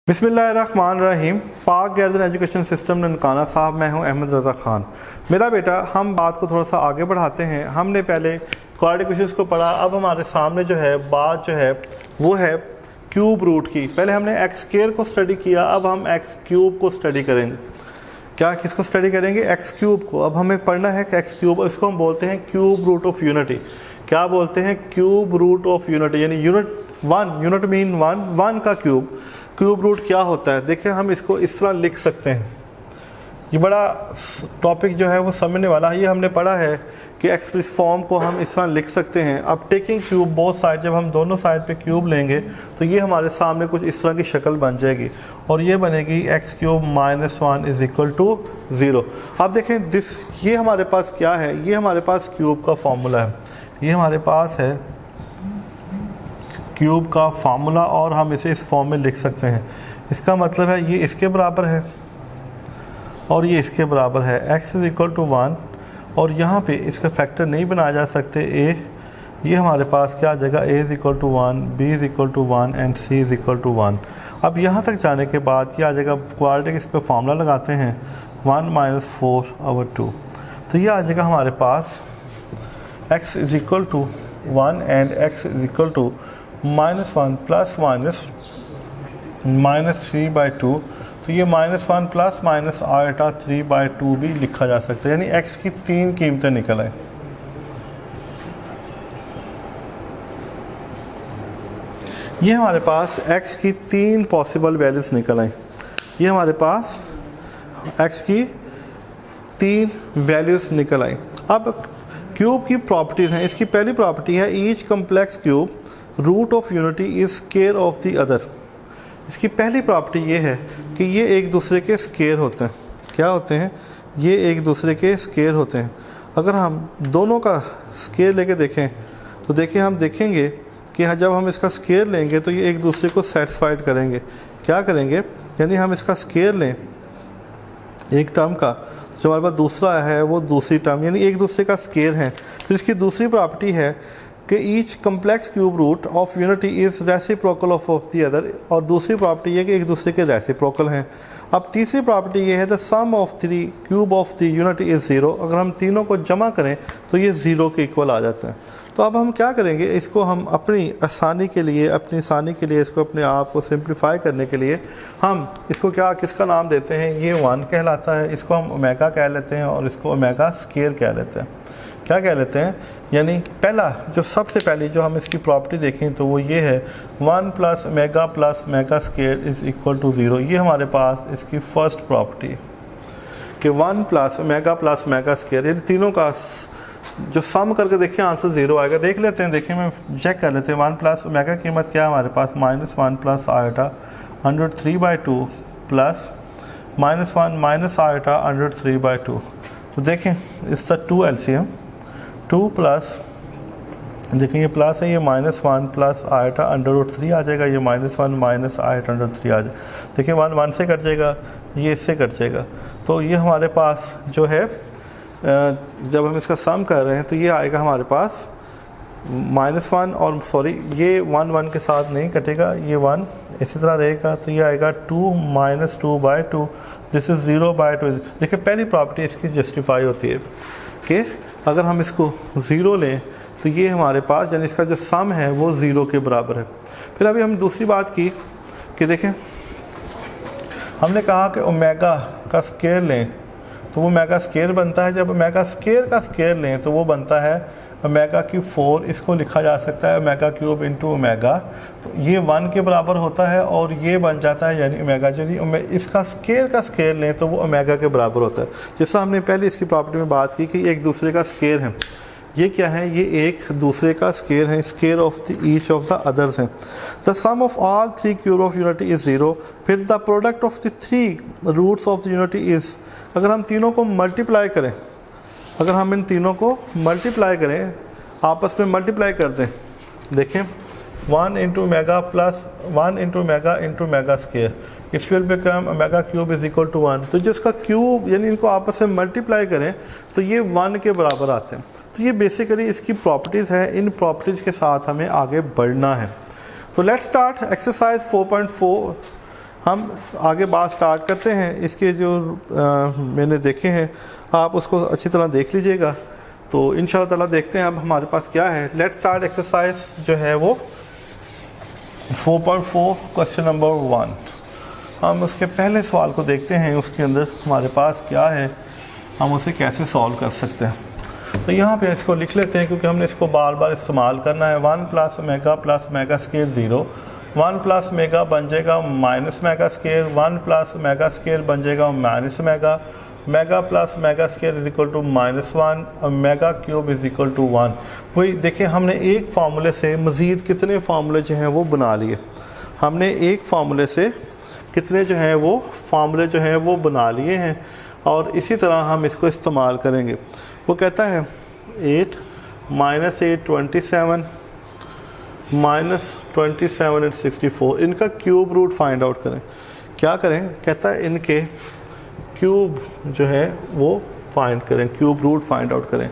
बिस्मिल्लाहिर्रहमानिर्रहीम। पाक गर्दन एजुकेशन सिस्टम ननकाना साहब, मैं हूं अहमद रज़ा ख़ान। मेरा बेटा, हम बात को थोड़ा सा आगे बढ़ाते हैं। हमने पहले क्वाड्रेटिक इक्वेशंस को पढ़ा, अब हमारे सामने जो है बात जो है वो है क्यूब रूट की। पहले हमने एक्स स्क्वायर को स्टडी किया, अब हम एक्स क्यूब को स्टडी करेंगे। क्या किसको स्टडी करेंगे? एक्स क्यूब को। अब हमें पढ़ना है कि एक्स क्यूब, इसको हम बोलते हैं क्यूब रूट ऑफ यूनिटी। क्या बोलते हैं? क्यूब रूट ऑफ यूनिटी, यानी unit one, unit mean one, one का क्यूब। क्यूब रूट क्या होता है? देखिए, हम इसको इस तरह लिख सकते हैं। ये बड़ा टॉपिक जो है वो समझने वाला है। ये हमने पढ़ा है कि एक्स फॉर्म को हम इस तरह लिख सकते हैं। अब टेकिंग क्यूब बोथ साइड, जब हम दोनों साइड पे क्यूब लेंगे तो ये हमारे सामने कुछ इस तरह की शक्ल बन जाएगी और ये बनेगी x cube minus 1 is equal to 0। अब देखें ये हमारे पास क्या है? ये हमारे पास क्यूब का फॉर्मूला है। ये हमारे पास है क्यूब का फार्मूला और हम इसे इस फॉर्म में लिख सकते हैं। इसका मतलब है ये इसके बराबर है और ये इसके बराबर है। x इज इक्वल टू 1 और यहाँ पे इसका फैक्टर नहीं बनाया जा सकते a। ये हमारे पास क्या आ जाएगा? a is equal to 1, b is equal to 1 and c is equal to 1। अब यहाँ तक जाने के बाद क्या आ जाएगा? क्वाड्रेटिक इस पर फार्मूला लगाते हैं 1 माइनस 4/2। तो ये आ जाएगा हमारे पास x is equal to 1 and x is equal to -1 plus minus 3/2। तो ये -1 प्लस माइनस आयटा 3/2 भी लिखा जा सकता है, यानी x की 3 कीमतें निकल आए। ये हमारे पास x की 3 पॉसिबल वैल्यूज निकल आई। ये हमारे पास x की 3 वैल्यूज निकल आई। अब क्यूब की प्रॉपर्टीज हैं। इसकी पहली प्रॉपर्टी है each complex cube root of unity is square of the other. इसकी पहली प्रॉपर्टी ये है कि ये एक दूसरे के स्क्वायर होते हैं। क्या होते हैं? ये एक दूसरे के स्क्वायर होते हैं। अगर हम दोनों का स्क्वायर लेके देखें तो देखिए, हम देखेंगे कि जब हम इसका स्क्वायर लेंगे तो ये एक दूसरे को सेटिस्फाइड करेंगे। क्या करेंगे? यानी हम इसका स्क्वायर लें एक टर्म का, जो हमारे पास दूसरा है वो दूसरी टर्म, यानी एक दूसरे का स्क्वायर है। फिर इसकी दूसरी प्रॉपर्टी है कि each complex cube root of unity is reciprocal of the other, और दूसरी प्रॉपर्टी ये कि एक दूसरे के रेसिप्रोकल हैं। अब तीसरी प्रॉपर्टी ये है the sum of 3 cube of the unity is 0। अगर हम तीनों को जमा करें तो ये 0 के इक्वल आ जाता है। तो अब हम क्या करेंगे? इसको हम अपनी आसानी के लिए, इसको अपने आप को सिंप्लीफाई करने के लिए हम इसको किसका नाम देते हैं? ये 1 कहलाता है। इसको हम ओमेगा कह लेते हैं और इसको ओमेगा स्क्वायर कह लेते हैं। क्या कह लेते हैं? यानी सबसे पहली जो हम इसकी प्रॉपर्टी देखें तो वो ये है 1 plus omega square is equal to 0। ये हमारे पास इसकी फर्स्ट प्रॉपर्टी है कि 1 प्लस मेगा स्क्वायर, यानी तीनों का जो सम करके देखिए आंसर 0 आएगा। देख लेते हैं, देखिए मैं चेक कर लेते हैं। 1 प्लस मेगा कीमत क्या है हमारे पास? -1 plus eta 3/2 plus -1 minus eta 3/2। तो देखें इसका 2 LCM, 2 प्लस, देखिए ये प्लस है, ये -1 प्लस आयटा √3 आ जाएगा। ये -1 माइनस आयटा √3 आ जाएगा। देखिए 1 से कट जाएगा, ये इससे कट जाएगा। तो ये हमारे पास जो है जब हम इसका सम कर रहे हैं तो ये आएगा हमारे पास -1 और ये 1 के साथ नहीं कटेगा, ये 1 इसी तरह रहेगा। तो ये आएगा 2 माइनस 2/2, दिस इज 0/2। देखिए पहली प्रॉपर्टी इसकी जस्टिफाई होती है कि अगर हम इसको 0 लें तो ये हमारे पास, यानी इसका जो सम है वो 0 के बराबर है। फिर अभी हम दूसरी बात की कि देखें, हमने कहा कि ओमेगा का स्क्वायर लें तो वो ओमेगा स्क्वायर बनता है। जब ओमेगा स्क्वायर का स्क्वायर लें तो वो बनता है ओमेगा क्यूब 4। इसको लिखा जा सकता है ओमेगा क्यूब इंटू ओमेगा। तो ये 1 के बराबर होता है और ये बन जाता है, यानी ओमेगा यदि इसका स्क्वायर का स्क्वायर लें तो वो ओमेगा के बराबर होता है। जैसा हमने पहले इसकी प्रॉपर्टी में बात की कि एक दूसरे का स्क्वायर है। ये क्या है? ये एक दूसरे का स्क्वायर है, square of the each of the others हैं। The sum of all 3 cube of unity is 0। फिर the product of the 3 roots of the unity is, अगर हम तीनों को मल्टीप्लाई करें, अगर हम इन तीनों को मल्टीप्लाई करें, आपस में मल्टीप्लाई कर दें, देखें 1 into omega plus 1 into omega square, it's will become omega cube is equal to 1। तो जो इसका क्यूब, यानी इनको आपस में मल्टीप्लाई करें तो ये 1 के बराबर आते हैं। तो ये बेसिकली इसकी प्रॉपर्टीज़ है। इन प्रॉपर्टीज़ के साथ हमें आगे बढ़ना है। तो लेट्स स्टार्ट एक्सरसाइज 4.4। हम आगे बात स्टार्ट करते हैं। इसके जो मैंने देखे हैं आप उसको अच्छी तरह देख लीजिएगा। तो इंशाल्लाह ताला देखते हैं अब हमारे पास क्या है। लेट्स स्टार्ट एक्सरसाइज जो है वो 4.4 क्वेश्चन नंबर 1। हम उसके पहले सवाल को देखते हैं, उसके अंदर हमारे पास क्या है, हम उसे कैसे सॉल्व कर सकते हैं। तो यहाँ पे इसको लिख लेते हैं क्योंकि हमने इसको बार बार इस्तेमाल करना है। 1 plus omega square 0, 1 plus omega बन जाएगा minus omega square, 1 plus omega square बन जाएगा minus omega, omega plus omega square is equal to -1 और omega cube is equal to 1। वही देखिए हमने एक फार्मूले से मज़ीद कितने फार्मूले जो हैं वो बना लिए। हमने एक फार्मूले से कितने जो हैं वो फार्मूले जो हैं वो बना लिए हैं और इसी तरह हम इसको इस्तेमाल करेंगे। वो कहता है 8 -8 27 -27 and 64, इनका क्यूब रूट फाइंड आउट करें। क्या करें, कहता है इनके क्यूब जो है वो फाइंड करें, क्यूब रूट फाइंड आउट करें।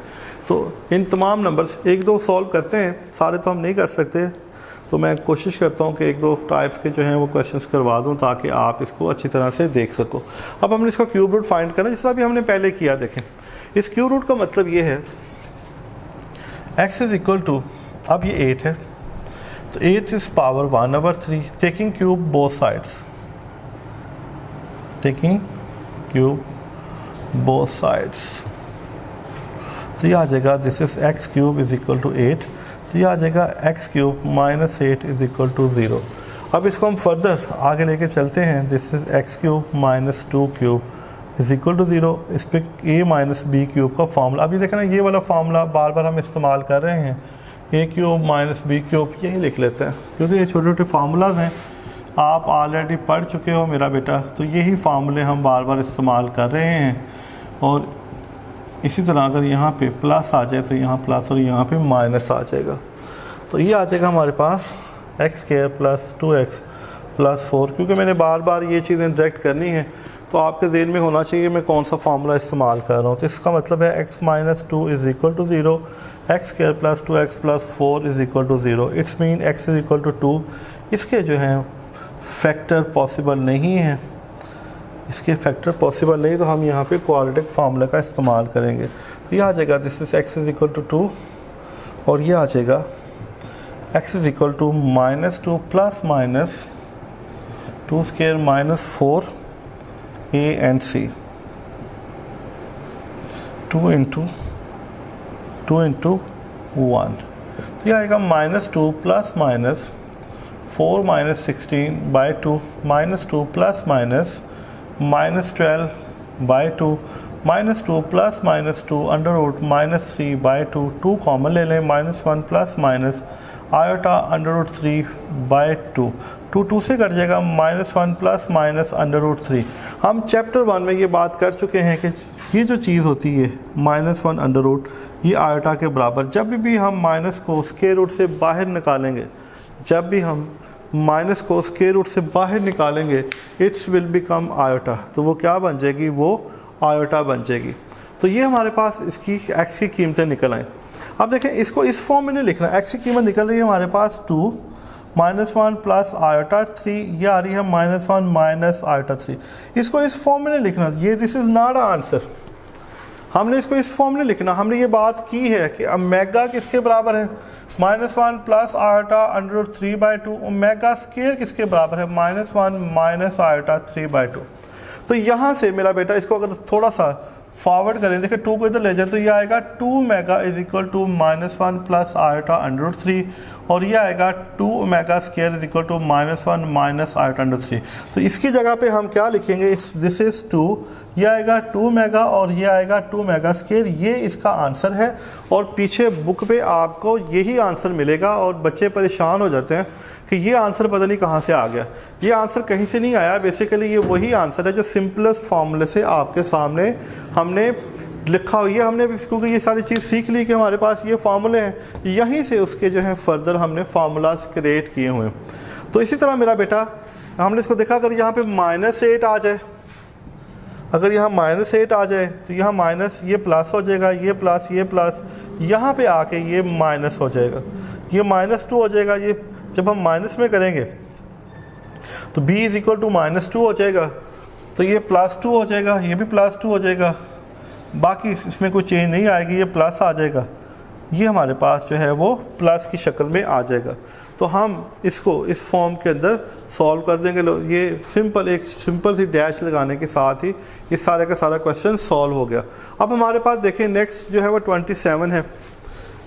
तो इन तमाम नंबर्स एक दो सॉल्व करते हैं, सारे तो हम नहीं कर सकते, तो मैं कोशिश करता हूँ कि एक दो टाइप्स के जो हैं वो क्वेश्चंस करवा दूँ ताकि आप इसको अच्छी तरह से देख सको। अब हमने इसका क्यूब रूट फाइंड करना जिस तरह भी हमने पहले किया। देखें इस क्यूब रूट का मतलब ये है x इज इक्वल टू, अब ये 8 है तो 8 is power 1/3 taking cube both sides, taking cube both sides. तो ये आ जाएगा this is x cube is equal to 8, तो ये आ जाएगा x cube -8 is equal to 0। अब इसको हम फर्दर आगे लेके चलते हैं। This is x cube -2 cube is equal to 0। इस पर a माइनस बी क्यूब का फार्मूला, अभी देखें ना ये वाला फार्मूला बार बार हम इस्तेमाल कर रहे हैं, a cube minus B cube, यही लिख लेते हैं क्योंकि ये छोटे छोटे फार्मूलाज हैं, आप ऑलरेडी पढ़ चुके हो मेरा बेटा। तो यही फार्मूले हम बार बार इस्तेमाल कर रहे हैं। और इसी तरह अगर यहाँ पे प्लस आ जाए तो यहाँ प्लस और यहाँ पे माइनस आ जाएगा। तो ये आ जाएगा हमारे पास x square plus 2x plus 4। क्योंकि मैंने बार बार ये चीज़ें डायरेक्ट करनी है तो आपके ज़हन में होना चाहिए मैं कौन सा फार्मूला इस्तेमाल कर रहा हूँ। तो इसका मतलब है x माइनस 2 is equal to 0, x square plus 2x plus 4 is equal to 0। It's mean x is equal to 2। इसके जो हैं फैक्टर पॉसिबल नहीं है, इसके फैक्टर पॉसिबल नहीं, तो हम यहाँ पे क्वाड्रेटिक फार्मूले का इस्तेमाल करेंगे। तो ये आ जाएगा this is x is equal to 2 और ये आ जाएगा x is equal to -2 plus minus 2 square minus 4 a and c, 2 into 1। तो ये आएगा -2 plus minus 4 minus 16 by 2 -2 plus minus -12 by 2 -2 plus -2 under root -3 by 2, 2 common ले लें, -1 plus minus iota under root 3 by 2, 2 से कट जाएगा, -1 plus minus under root 3। हम chapter 1 में ये बात कर चुके हैं कि ये जो चीज़ होती है -1 अंडर रूट, ये आयोटा के बराबर। जब भी हम माइनस को स्क्वायर रूट से बाहर निकालेंगे, जब भी हम माइनस को स्क्वायर रूट से बाहर निकालेंगे, इट्स विल बिकम आयोटा। तो वो क्या बन जाएगी, वो आयोटा बन जाएगी। तो ये हमारे पास इसकी x की कीमतें निकल आएँ। अब देखें इसको इस फॉर्म में नहीं लिखना, x की कीमत निकल रही है हमारे पास 2 -1 प्लस आयोटा 3, ये आ रही है -1 माइनस आयोटा 3। इसको इस फॉर्म में नहीं लिखना, ये दिस इज नॉट आंसर। हमने इसको इस फॉर्म में नहीं लिखना। हमने ये बात की है कि ओमेगा किसके बराबर है, -1 plus iota under root 3 by 2। Omega square किसके बराबर है, -1 माइनस आयोटा 3 बाई 2। तो यहाँ से मेरा बेटा इसको अगर थोड़ा सा फॉरवर्ड करें, देखिए 2 को इधर ले जाए तो ये आएगा 2 omega is equal to -1 plus iota under root 3 और ये आएगा 2 omega square is equal to -1 minus iota under 3। तो इसकी जगह पे हम क्या लिखेंगे, दिस इज 2, ये आएगा 2 मेगा और ये आएगा 2 मेगा स्क्वायर। ये इसका आंसर है और पीछे बुक पे आपको यही आंसर मिलेगा। और बच्चे परेशान हो जाते हैं कि ये आंसर पता नहीं कहाँ से आ गया। ये आंसर कहीं से नहीं आया, बेसिकली ये वही आंसर है जो सिंपलेस्ट फार्मूले से आपके सामने हमने लिखा हुई है। हमने क्योंकि ये सारी चीज़ सीख ली कि हमारे पास ये फार्मूले हैं, यहीं से उसके जो है फर्दर हमने फार्मूलाज क्रिएट किए हुए हैं। तो इसी तरह मेरा बेटा हमने इसको देखा, अगर यहाँ पे -8 आ जाए, अगर यहाँ -8 आ जाए तो यहाँ माइनस, ये प्लस हो जाएगा, ये प्लस, यहाँ पे आके ये माइनस हो जाएगा, ये -2 हो जाएगा। ये जब हम माइनस में करेंगे तो b इज इक्वल टू -2 हो जाएगा, तो ये +2 हो जाएगा, ये भी +2 हो जाएगा, बाकी इसमें कोई चेंज नहीं आएगी, ये प्लस आ जाएगा, ये हमारे पास जो है वो प्लस की शक्ल में आ जाएगा। तो हम इसको इस फॉर्म के अंदर सॉल्व कर देंगे। ये एक सिंपल सी डैश लगाने के साथ ही ये सारे का सारा क्वेश्चन सॉल्व हो गया। अब हमारे पास देखें नेक्स्ट जो है वो 27 है।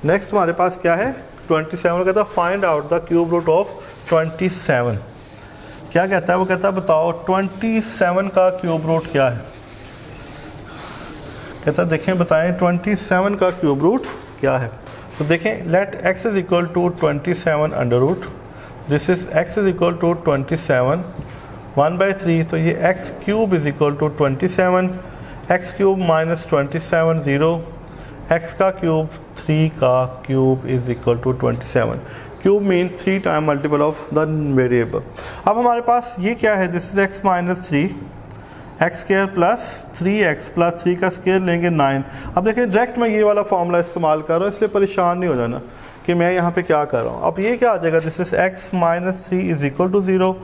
नेक्स्ट हमारे पास क्या है 27, कहता है find out the cube root of 27। क्या कहता है वो, कहता है बताओ 27 का क्यूब रूट क्या है। कहता है देखें बताएं 27 का क्यूब रूट क्या है। तो देखें let x is equal to 27 under root, this is x is equal to 27 1/3, तो ये x cube is equal to 27, x cube minus 27 0, x का क्यूब 3 का cube is equal to 27। Cube mean 3 time multiple of the variable. अब हमारे पास ये क्या है, this is x minus 3 x square plus 3x plus 3 का स्क्वायर लेंगे 9। अब देखिए डायरेक्ट मैं ये वाला फॉर्मूला इस्तेमाल कर रहा हूँ, इसलिए परेशान नहीं हो जाना कि मैं यहाँ पे क्या कर रहा हूँ। अब ये क्या आ जाएगा, this is x minus 3 is equal to 0,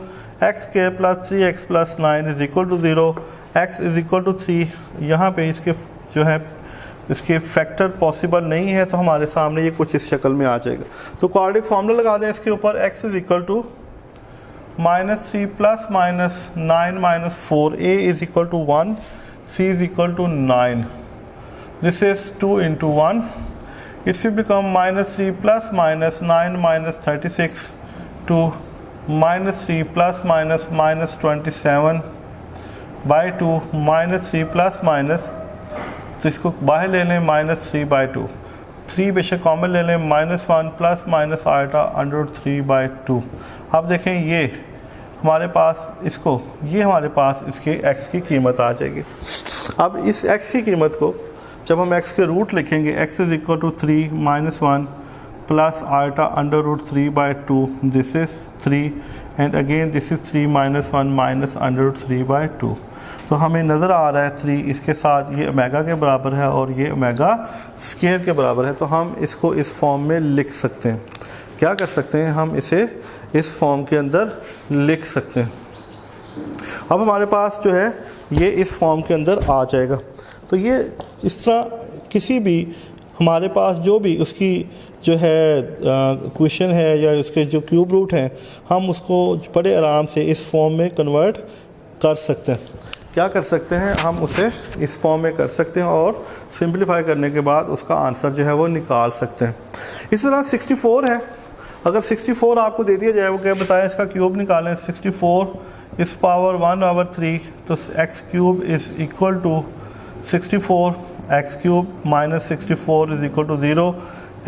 x square plus 3x plus 9 is equal to 0, x is equal to 3। यहाँ पे इसके जो है इसके फैक्टर पॉसिबल नहीं है, तो हमारे सामने ये कुछ इस शक्ल में आ जाएगा। तो क्वाड्रेटिक फॉर्मूला लगा दें इसके ऊपर, x is equal to -3 plus minus 9 minus 4, a is equal to 1, c is equal to 9, this is 2 into 1, it will become -3 plus minus 9 minus 36 two -3 plus minus minus 27 by 2, -3 plus minus, तो इसको बाहर ले लें -3/2, 3 बेशक common ले लें, -1 plus minus आएगा √3/2। अब देखें ये हमारे पास इसको, ये हमारे पास इसके x की कीमत आ जाएगी। अब इस x की कीमत को जब हम x के रूट लिखेंगे, x is equal to 3 -1 plus iota √3/2, this is 3 and again this is 3 -1 minus √3/2। तो हमें नज़र आ रहा है 3 इसके साथ ये ओमेगा के बराबर है और ये ओमेगा स्क्वायर के बराबर है, तो हम इसको इस फॉर्म में लिख सकते हैं। क्या कर सकते हैं, हम इसे इस फॉर्म के अंदर लिख सकते हैं। अब हमारे पास जो है ये इस फॉर्म के अंदर आ जाएगा। तो ये इस तरह किसी भी हमारे पास जो भी उसकी जो है क्वेश्चन है या उसके जो क्यूब रूट हैं, हम उसको बड़े आराम से इस फॉर्म में कन्वर्ट कर सकते हैं। क्या कर सकते हैं, हम उसे इस फॉर्म में कर सकते हैं और सिंपलीफाई करने के बाद उसका आंसर जो है वो निकाल सकते हैं। इस तरह 64 है, अगर 64 आपको दे दिया जाए, वो क्या बताया इसका क्यूब निकालें, 64 इस पावर 1/3, तो x क्यूब is equal to 64, x cube minus 64 is equal to 0,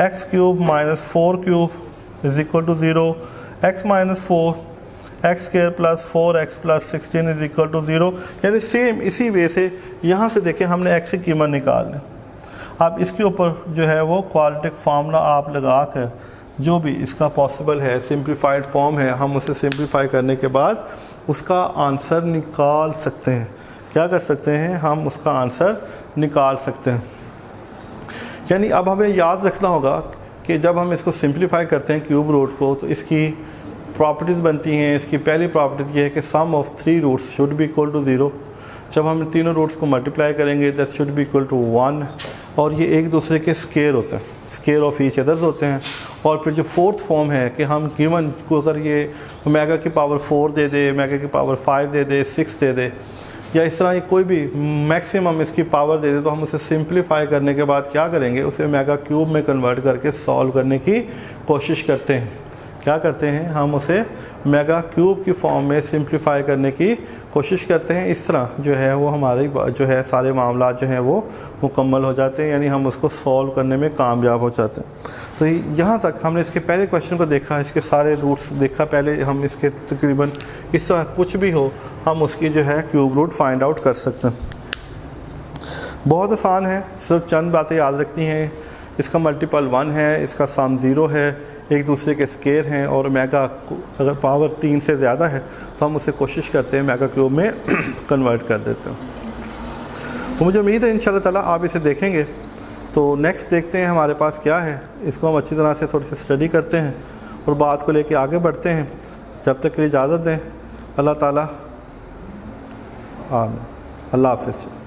x cube minus 4 cube is equal to 0, x minus 4, x square plus 4x plus 16 is equal to 0। यानी सेम इसी वे से यहाँ से देखें हमने x की कीमत निकाल ली। अब इसके ऊपर जो है वो क्वाड्रेटिक फार्मूला आप लगा कर जो भी इसका पॉसिबल है सिंप्लीफाइड फॉर्म है, हम उसे सिंप्लीफाई करने के बाद उसका आंसर निकाल सकते हैं। क्या कर सकते हैं, हम उसका आंसर निकाल सकते हैं। यानी अब हमें याद रखना होगा कि जब हम इसको सिंप्लीफाई करते हैं क्यूब रूट को, तो इसकी प्रॉपर्टीज़ बनती हैं। इसकी पहली प्रॉपर्टी ये है कि sum of 3 roots should be equal to 0। जब हम तीनों रूट्स को मल्टीप्लाई करेंगे that should be equal to 1, और ये एक दूसरे के स्केयर होते हैं, स्केयर ऑफ ईच अदर्स होते हैं। और फिर जो फोर्थ फॉर्म है कि हम गिवन को अगर ये ओमेगा की पावर 4 दे दे, ओमेगा की पावर 5 दे दे, 6 दे दे, या इस तरह कोई भी मैक्सिमम इसकी पावर दे दे, तो हम उसे सिंप्लीफाई करने के बाद क्या करेंगे, उसे ओमेगा क्यूब में कन्वर्ट करके सॉल्व करने की कोशिश करते हैं। क्या करते हैं, हम उसे मेगा क्यूब की फॉर्म में सिंप्लीफाई करने की कोशिश करते हैं। इस तरह जो है वो हमारे जो है सारे मामला जो हैं वो मुकम्मल हो जाते हैं, यानी हम उसको सॉल्व करने में कामयाब हो जाते हैं। तो यहाँ तक हमने इसके पहले क्वेश्चन को देखा, इसके सारे रूट्स देखा। पहले हम इसके तकरीबन इस तरह कुछ भी हो हम उसकी जो है क्यूब रूट फाइंड आउट कर सकते हैं। बहुत आसान है, सिर्फ चंद बातें याद रखनी हैं। इसका मल्टीपल 1 है, इसका सम 0 है, एक दूसरे के स्केयर हैं, और मेगा अगर पावर 3 से ज़्यादा है तो हम उसे कोशिश करते हैं मेगा क्यूब में कन्वर्ट कर देते हैं। तो मुझे उम्मीद है इंशाल्लाह ताला आप इसे देखेंगे। तो नेक्स्ट देखते हैं हमारे पास क्या है, इसको हम अच्छी तरह से थोड़ी सी स्टडी करते हैं और बात को लेके आगे बढ़ते हैं। जब तक के लिए इजाज़त दें, अल्लाह ताला आमीन। अल्लाह हाफ़िज़।